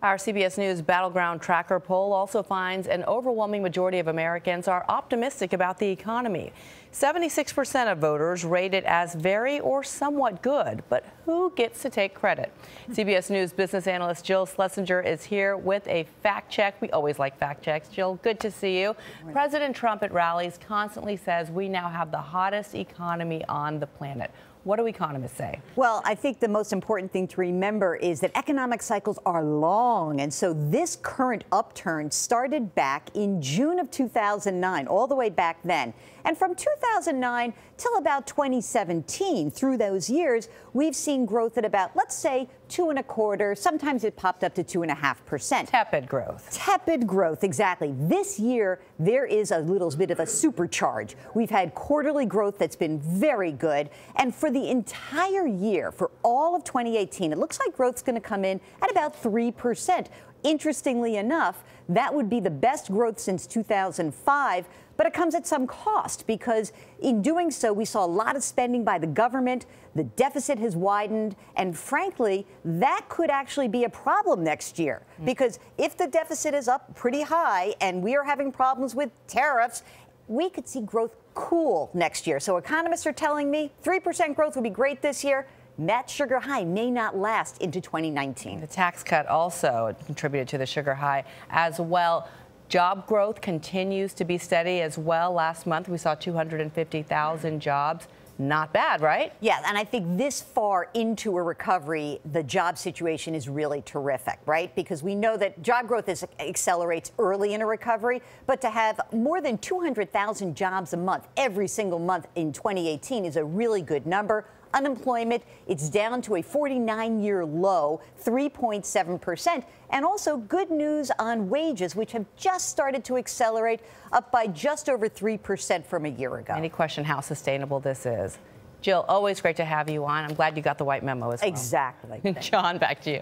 Our CBS News Battleground Tracker poll also finds an overwhelming majority of Americans are optimistic about the economy. 76% of voters rate it as very or somewhat good, but who gets to take credit? CBS News business analyst Jill Schlesinger is here with a fact check. We always like fact checks. Jill, good to see you. President Trump at rallies constantly says we now have the hottest economy on the planet. What do economists say? Well, I think the most important thing to remember is that economic cycles are long. And so this current upturn started back in June of 2009, all the way back then. And from 2009 till about 2017, through those years, we've seen growth at about, let's say, 2.25%. Sometimes it popped up to 2.5%. Tepid growth. Tepid growth, exactly. This year, there is a little bit of a supercharge. We've had quarterly growth that's been very good. And for the entire year, for all of 2018, it looks like growth's going to come in at about 3%. Interestingly enough, that would be the best growth since 2005, but it comes at some cost because in doing so, we saw a lot of spending by the government, the deficit has widened, and frankly, that could actually be a problem next year because if the deficit is up pretty high and we are having problems with tariffs, we could see growth cool next year. So economists are telling me 3% growth would be great this year. That sugar high may not last into 2019. The tax cut also contributed to the sugar high as well. Job growth continues to be steady as well. Last month, we saw 250,000 jobs. Not bad, right? Yeah, and I think this far into a recovery, the job situation is really terrific, right? Because we know that job growth accelerates early in a recovery, but to have more than 200,000 jobs a month every single month in 2018 is a really good number. Unemployment, it's down to a 49-year low, 3.7%. And also good news on wages, which have just started to accelerate, up by just over 3% from a year ago. Any question how sustainable this is? Jill, always great to have you on. I'm glad you got the white memo as well. Exactly. John, back to you.